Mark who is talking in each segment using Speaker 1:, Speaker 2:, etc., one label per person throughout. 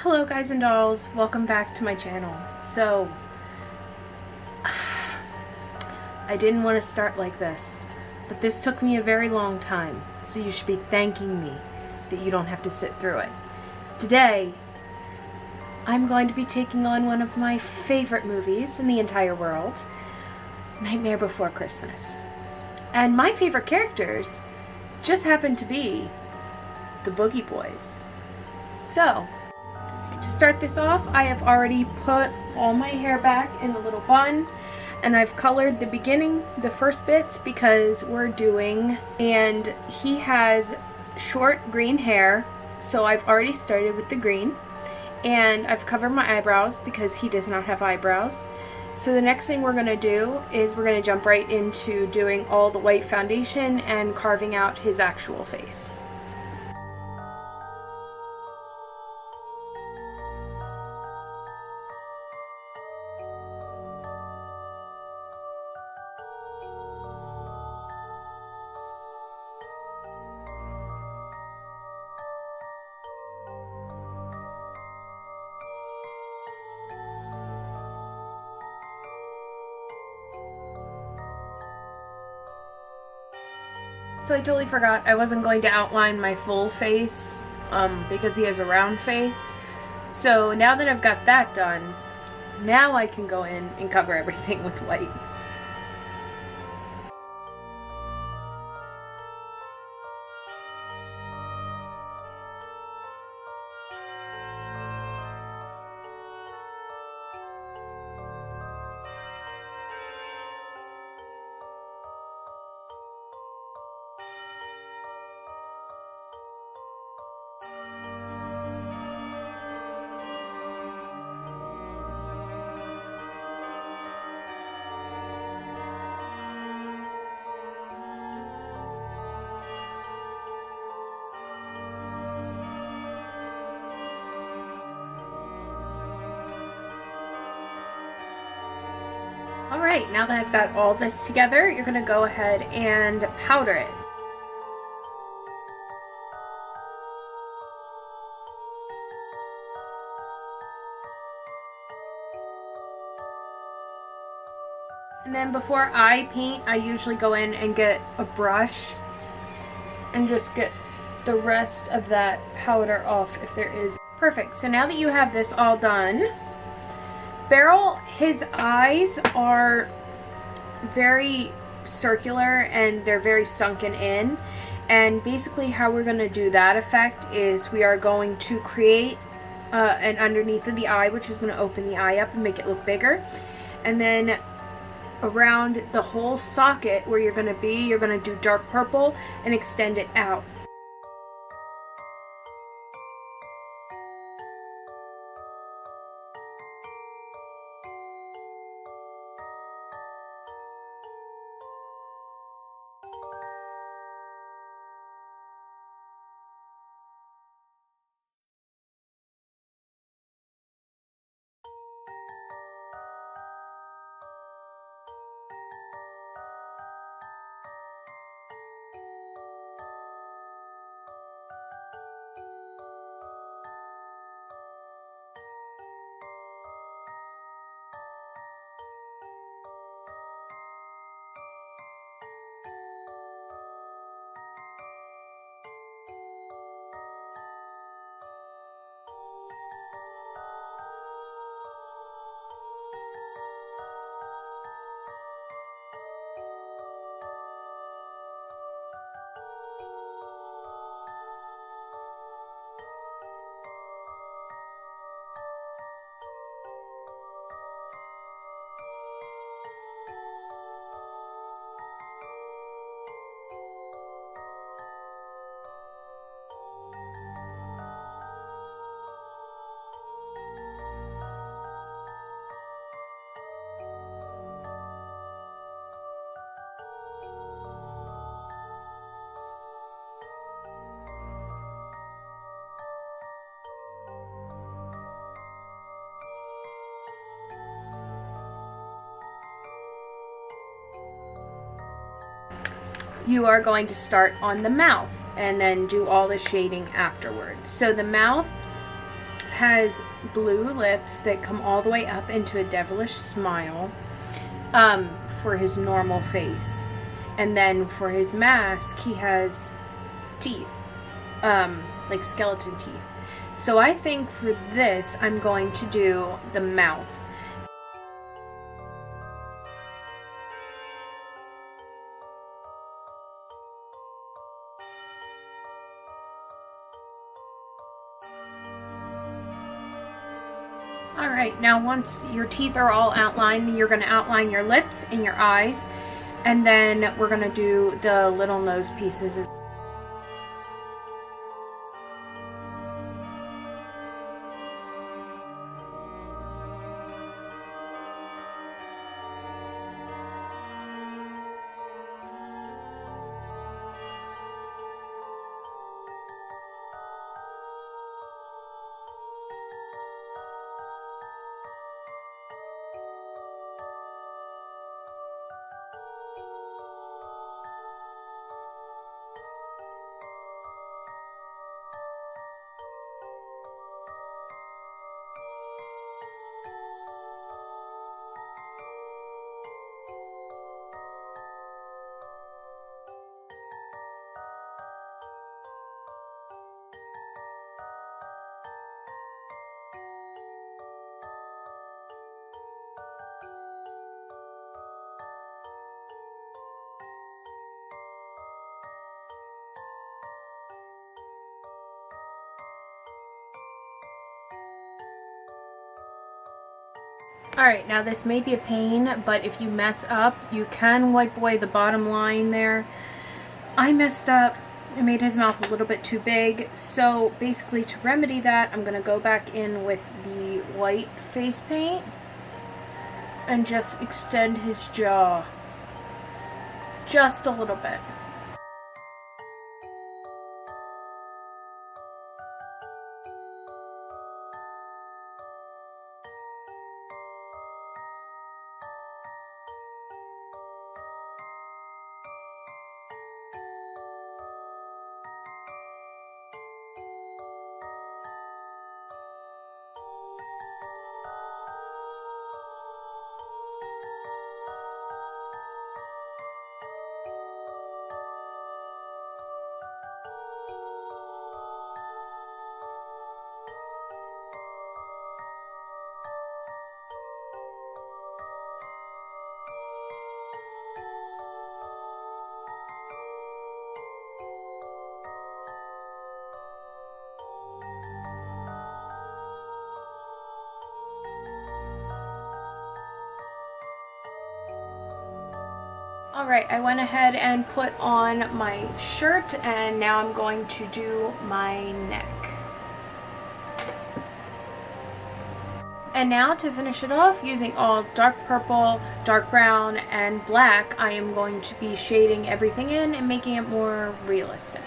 Speaker 1: Hello guys and dolls, welcome back to my channel. So, I didn't want to start like this, but this took me a very long time, so you should be thanking me that you don't have to sit through it. Today, I'm going to be taking on one of my favorite movies in the entire world, Nightmare Before Christmas. And my favorite characters just happen to be the Boogie Boys. So, to start this off, I have already put all my hair back in a little bun, and I've colored the beginning, the first bits, because we're doing, and he has short green hair, so I've already started with the green, and I've covered my eyebrows because he does not have eyebrows. So the next thing we're going to do is we're going to jump right into doing all the white foundation and carving out his actual face. So I totally forgot I wasn't going to outline my full face because he has a round face. So now that I've got that done, now I can go in and cover everything with white. Alright, now that I've got all this together, you're going to go ahead and powder it. And then before I paint, I usually go in and get a brush and just get the rest of that powder off if there is. Perfect. So now that you have this all done, Beryl, his eyes are very circular and they're very sunken in, and basically how we're going to do that effect is we are going to create an underneath of the eye, which is going to open the eye up and make it look bigger, and then around the whole socket where you're going to do dark purple and extend it out. you are going to start on the mouth and then do all the shading afterwards. So the mouth has blue lips that come all the way up into a devilish smile for his normal face. And then for his mask, he has teeth, like skeleton teeth. So I think for this, I'm going to do the mouth. Alright, now once your teeth are all outlined, you're going to outline your lips and your eyes, and then we're going to do the little nose pieces. Alright, now this may be a pain, but if you mess up, you can wipe away the bottom line there. I messed up. I made his mouth a little bit too big. So basically to remedy that, I'm going to go back in with the white face paint and just extend his jaw just a little bit. Alright, I went ahead and put on my shirt, and now I'm going to do my neck. And now to finish it off, using all dark purple, dark brown, and black, I am going to be shading everything in and making it more realistic.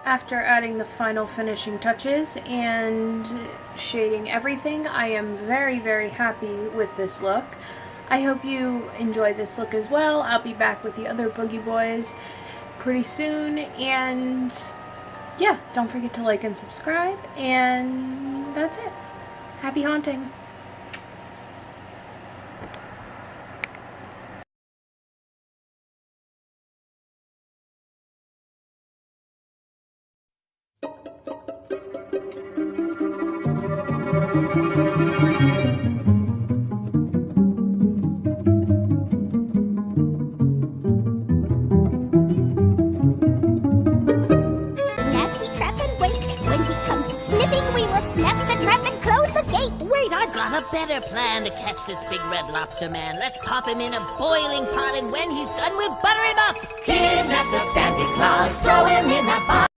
Speaker 1: after adding the final finishing touches and shading everything, I am very, very happy with this look. I hope you enjoy this look as well. I'll be back with the other Boogie Boys pretty soon, and yeah, don't forget to like and subscribe, and that's it. Happy haunting!
Speaker 2: I've got a better plan to catch this big red lobster man. Let's pop him in a boiling pot, and when he's done, we'll butter him up.
Speaker 3: Kidnap the Santa Claus, throw him in a box.